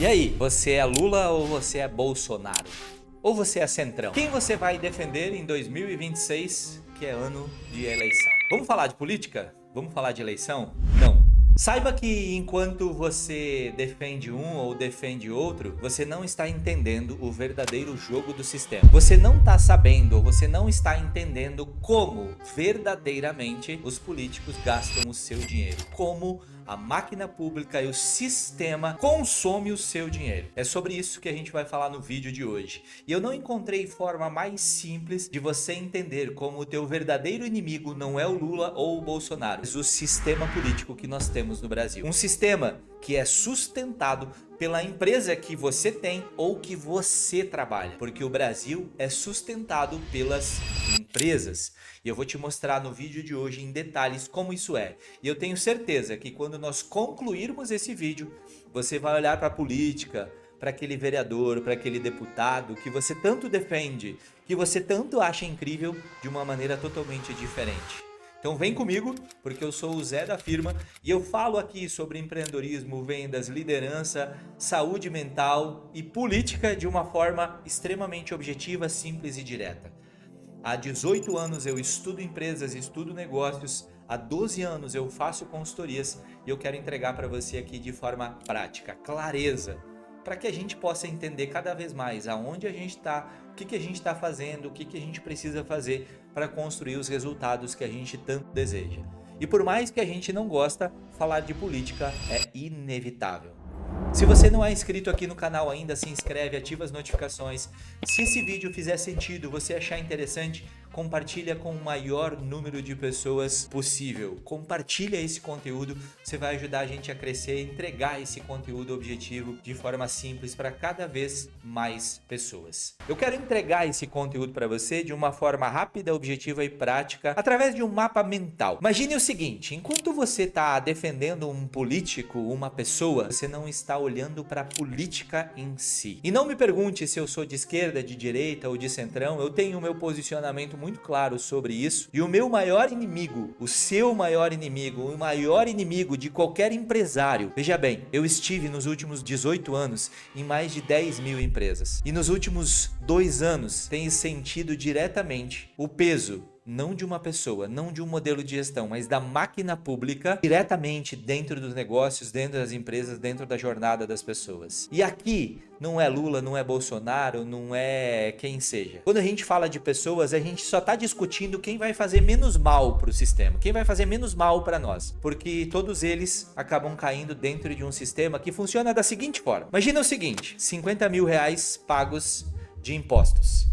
E aí, você é Lula ou você é Bolsonaro? Ou você é Centrão? Quem você vai defender em 2026, que é ano de eleição? Vamos falar de política? Vamos falar de eleição? Não. Saiba que enquanto você defende um ou defende outro, você não está entendendo o verdadeiro jogo do sistema. Você não está sabendo ou você não está entendendo como verdadeiramente os políticos gastam o seu dinheiro. Como a máquina pública e o sistema consomem o seu dinheiro. É sobre isso que a gente vai falar no vídeo de hoje. E eu não encontrei forma mais simples de você entender como o teu verdadeiro inimigo não é o Lula ou o Bolsonaro, mas o sistema político que nós temos no Brasil. Um sistema que é sustentado pela empresa que você tem ou que você trabalha, porque o Brasil é sustentado pelas empresas. E eu vou te mostrar no vídeo de hoje em detalhes como isso é. E eu tenho certeza que quando nós concluirmos esse vídeo, você vai olhar para a política, para aquele vereador, para aquele deputado que você tanto defende, que você tanto acha incrível, de uma maneira totalmente diferente. Então vem comigo, porque eu sou o Zé da firma e eu falo aqui sobre empreendedorismo, vendas, liderança, saúde mental e política de uma forma extremamente objetiva, simples e direta. Há 18 anos eu estudo empresas, estudo negócios, há 12 anos eu faço consultorias e eu quero entregar para você aqui de forma prática, clareza, para que a gente possa entender cada vez mais aonde a gente está, o que a gente está fazendo, o que a gente precisa fazer para construir os resultados que a gente tanto deseja. E por mais que a gente não gosta, falar de política é inevitável. Se você não é inscrito aqui no canal ainda, se inscreve, ativa as notificações. Se esse vídeo fizer sentido, você achar interessante, compartilha com o maior número de pessoas possível. Compartilha esse conteúdo, você vai ajudar a gente a crescer e entregar esse conteúdo objetivo de forma simples para cada vez mais pessoas. Eu quero entregar esse conteúdo para você de uma forma rápida, objetiva e prática, através de um mapa mental. Imagine o seguinte, enquanto você está defendendo um político, uma pessoa, você não está olhando para a política em si. E não me pergunte se eu sou de esquerda, de direita ou de centrão, eu tenho o meu posicionamento muito claro sobre isso. E o meu maior inimigo, o seu maior inimigo, o maior inimigo de qualquer empresário. Veja bem, eu estive nos últimos 18 anos em mais de 10 mil empresas. E nos últimos 2 anos tenho sentido diretamente o peso não de uma pessoa, não de um modelo de gestão, mas da máquina pública diretamente dentro dos negócios, dentro das empresas, dentro da jornada das pessoas. E aqui não é Lula, não é Bolsonaro, não é quem seja. Quando a gente fala de pessoas, a gente só está discutindo quem vai fazer menos mal para o sistema, quem vai fazer menos mal para nós, porque todos eles acabam caindo dentro de um sistema que funciona da seguinte forma. Imagina o seguinte, 50 mil reais pagos de impostos.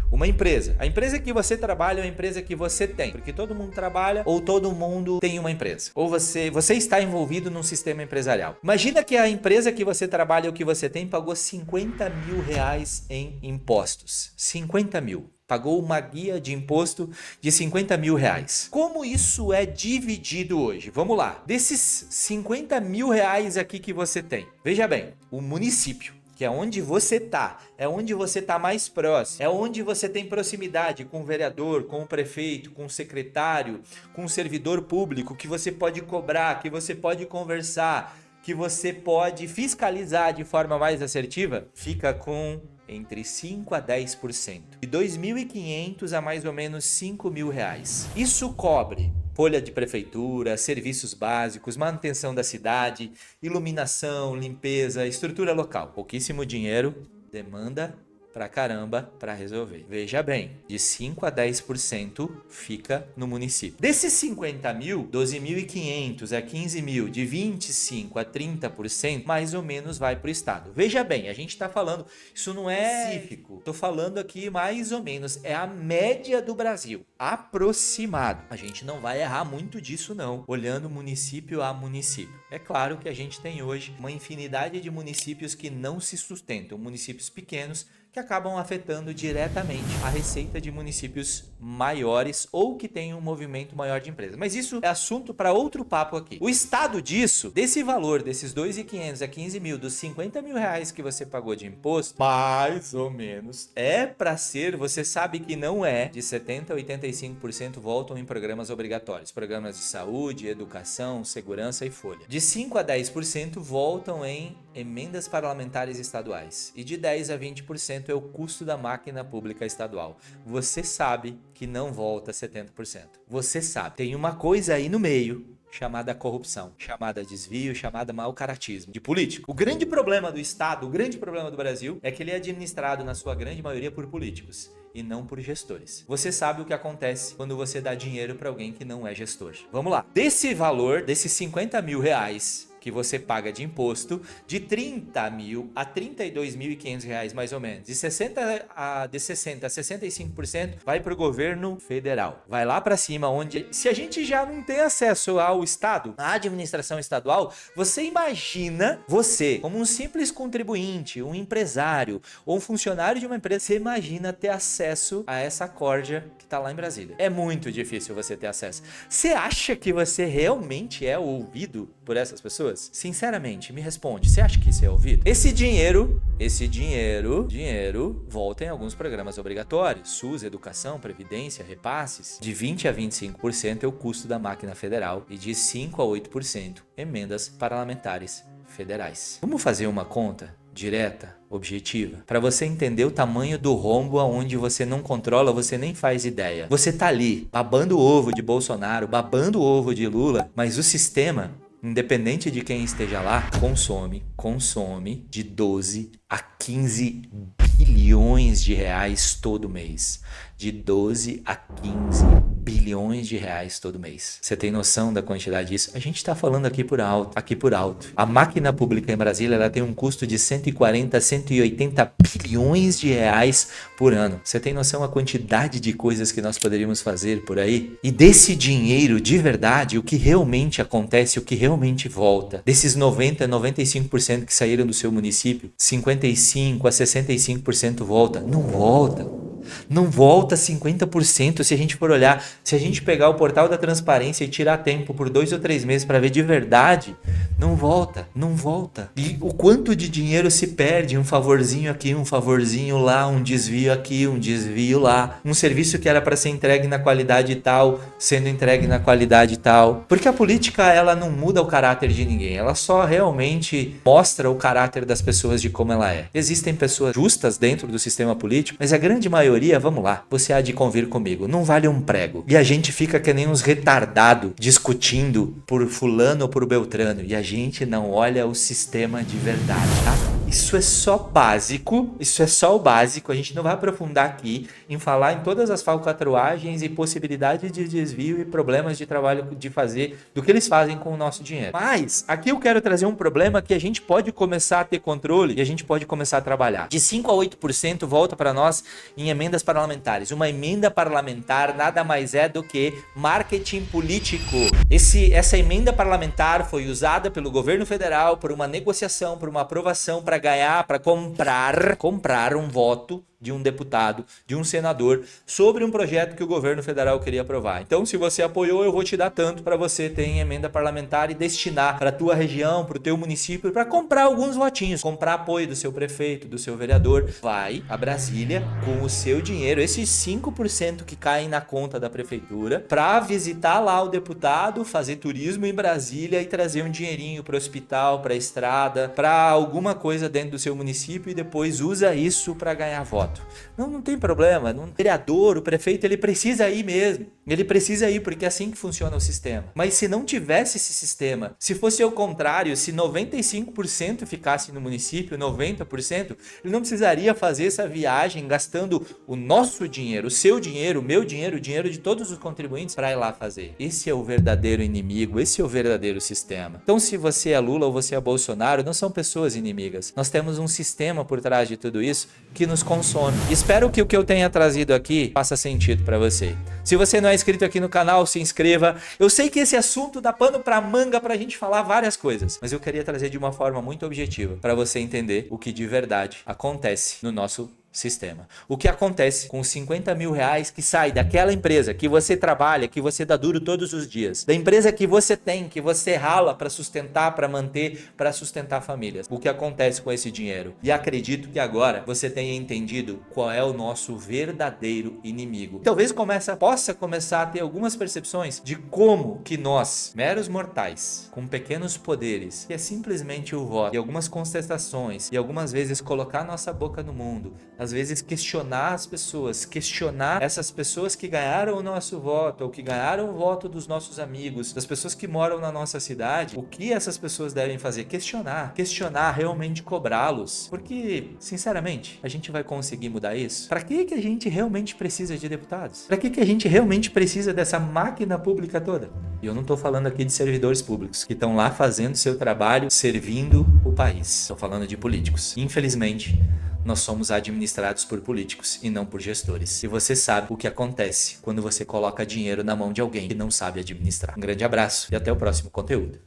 Uma empresa. A empresa que você trabalha é a empresa que você tem. Porque todo mundo trabalha ou todo mundo tem uma empresa. Ou você está envolvido num sistema empresarial. Imagina que a empresa que você trabalha ou que você tem pagou 50 mil reais em impostos. 50 mil. Pagou uma guia de imposto de 50 mil reais. Como isso é dividido hoje? Vamos lá. Desses 50 mil reais aqui que você tem. Veja bem, o município, que é onde você está, é onde você está mais próximo, é onde você tem proximidade com o vereador, com o prefeito, com o secretário, com o servidor público, que você pode cobrar, que você pode conversar, que você pode fiscalizar de forma mais assertiva, fica com entre 5 a 10%. De 2.500 a mais ou menos 5 mil reais. Isso cobre folha de prefeitura, serviços básicos, manutenção da cidade, iluminação, limpeza, estrutura local. Pouquíssimo dinheiro, demanda pra caramba pra resolver. Veja bem, de 5 a 10% fica no município. Desses 50 mil, 12.500 a 15 mil, de 25 a 30%, mais ou menos vai pro estado. Veja bem, a gente tá falando, isso não é específico, tô falando aqui mais ou menos, é a média do Brasil, aproximado. A gente não vai errar muito disso não, olhando município a município. É claro que a gente tem hoje uma infinidade de municípios que não se sustentam, municípios pequenos, que acabam afetando diretamente a receita de municípios maiores ou que têm um movimento maior de empresas. Mas isso é assunto para outro papo aqui. O estado disso, desse valor, desses 2.500 a 15 mil, dos 50 mil reais que você pagou de imposto, mais ou menos, é para ser, você sabe que não é, de 70% a 85% voltam em programas obrigatórios, programas de saúde, educação, segurança e folha. De 5% a 10% voltam em emendas parlamentares estaduais e de 10% a 20% é o custo da máquina pública estadual. Você sabe que não volta 70%. Você sabe. Tem uma coisa aí no meio chamada corrupção, chamada desvio, chamada mau caratismo de político. O grande problema do Estado, o grande problema do Brasil é que ele é administrado na sua grande maioria por políticos e não por gestores. Você sabe o que acontece quando você dá dinheiro para alguém que não é gestor. Vamos lá. Desse valor, desses 50 mil reais que você paga de imposto, de 30 mil a 32.500 reais mais ou menos, de 60 a 65% vai para o governo federal. Vai lá para cima, onde se a gente já não tem acesso ao Estado, à administração estadual, você imagina você, como um simples contribuinte, um empresário ou um funcionário de uma empresa, você imagina ter acesso a essa corja que está lá em Brasília. É muito difícil você ter acesso. Você acha que você realmente é ouvido por essas pessoas? Sinceramente, me responde, você acha que isso é ouvido? Esse dinheiro volta em alguns programas obrigatórios, SUS, educação, previdência, repasses. De 20% a 25% é o custo da máquina federal e de 5% a 8% emendas parlamentares federais. Vamos fazer uma conta direta, objetiva, para você entender o tamanho do rombo aonde você não controla, você nem faz ideia. Você tá ali, babando o ovo de Bolsonaro, babando o ovo de Lula, mas o sistema, independente de quem esteja lá, consome de 12 a 15 bilhões de reais todo mês. De 12 a 15 bilhões de reais todo mês. Você tem noção da quantidade disso? A gente está falando aqui por alto. A máquina pública em Brasília, ela tem um custo de 140 a 180 bilhões de reais por ano. Você tem noção da quantidade de coisas que nós poderíamos fazer por aí? E desse dinheiro, de verdade, o que realmente acontece, o que realmente volta, desses 90 a 95% que saíram do seu município, 55 a 65% volta. Não volta 50% se a gente for olhar. Se a gente pegar o portal da transparência e tirar tempo por 2 ou 3 meses para ver de verdade, não volta. E o quanto de dinheiro se perde, um favorzinho aqui, um favorzinho lá, um desvio aqui, um desvio lá. Um serviço que era para ser entregue na qualidade tal, sendo entregue na qualidade tal. Porque a política, ela não muda o caráter de ninguém, ela só realmente mostra o caráter das pessoas de como ela é. Existem pessoas justas dentro do sistema político, mas a grande maioria, vamos lá, você há de convir comigo, não vale um prego. E a gente fica que nem uns retardados discutindo por fulano ou por beltrano e a gente não olha o sistema de verdade, tá? Isso é só básico, isso é só o básico, a gente não vai aprofundar aqui em falar em todas as falcatruagens e possibilidades de desvio e problemas de trabalho de fazer, do que eles fazem com o nosso dinheiro. Mas, aqui eu quero trazer um problema que a gente pode começar a ter controle e a gente pode começar a trabalhar. De 5% a 8% volta para nós em emendas parlamentares. Uma emenda parlamentar nada mais é do que marketing político. Essa emenda parlamentar foi usada pelo governo federal por uma negociação, por uma aprovação, para ganhar, para comprar um voto de um deputado, de um senador, sobre um projeto que o governo federal queria aprovar. Então, se você apoiou, eu vou te dar tanto para você ter em emenda parlamentar e destinar para a tua região, para o teu município, para comprar alguns votinhos, comprar apoio do seu prefeito, do seu vereador. Vai a Brasília com o seu dinheiro, esses 5% que caem na conta da prefeitura, para visitar lá o deputado, fazer turismo em Brasília e trazer um dinheirinho para o hospital, para a estrada, para alguma coisa dentro do seu município e depois usa isso para ganhar voto. Não tem problema. O vereador, o prefeito, ele precisa ir mesmo. Ele precisa ir porque é assim que funciona o sistema. Mas se não tivesse esse sistema, se fosse o contrário, se 95% ficasse no município, 90%, ele não precisaria fazer essa viagem gastando o nosso dinheiro, o seu dinheiro, o meu dinheiro, o dinheiro de todos os contribuintes para ir lá fazer. Esse é o verdadeiro inimigo, esse é o verdadeiro sistema. Então, se você é Lula ou você é Bolsonaro, não são pessoas inimigas. Nós temos um sistema por trás de tudo isso que nos consome. Espero que o que eu tenha trazido aqui faça sentido para você. Se você não é inscrito aqui no canal, se inscreva. Eu sei que esse assunto dá pano para manga pra gente falar várias coisas, mas eu queria trazer de uma forma muito objetiva para você entender o que de verdade acontece no nosso sistema. O que acontece com os 50 mil reais que sai daquela empresa que você trabalha, que você dá duro todos os dias, da empresa que você tem, que você rala para sustentar, para manter, para sustentar famílias. O que acontece com esse dinheiro? E acredito que agora você tenha entendido qual é o nosso verdadeiro inimigo. Talvez possa começar a ter algumas percepções de como que nós, meros mortais, com pequenos poderes, que é simplesmente o voto e algumas contestações e algumas vezes colocar nossa boca no mundo, às vezes questionar as pessoas, questionar essas pessoas que ganharam o nosso voto ou que ganharam o voto dos nossos amigos, das pessoas que moram na nossa cidade, o que essas pessoas devem fazer? Questionar, realmente cobrá-los. Porque, sinceramente, a gente vai conseguir mudar isso? Para que a gente realmente precisa de deputados? Para que a gente realmente precisa dessa máquina pública toda? E eu não estou falando aqui de servidores públicos que estão lá fazendo seu trabalho, servindo o país. Estou falando de políticos. Infelizmente, nós somos administrados por políticos e não por gestores. E você sabe o que acontece quando você coloca dinheiro na mão de alguém que não sabe administrar. Um grande abraço e até o próximo conteúdo.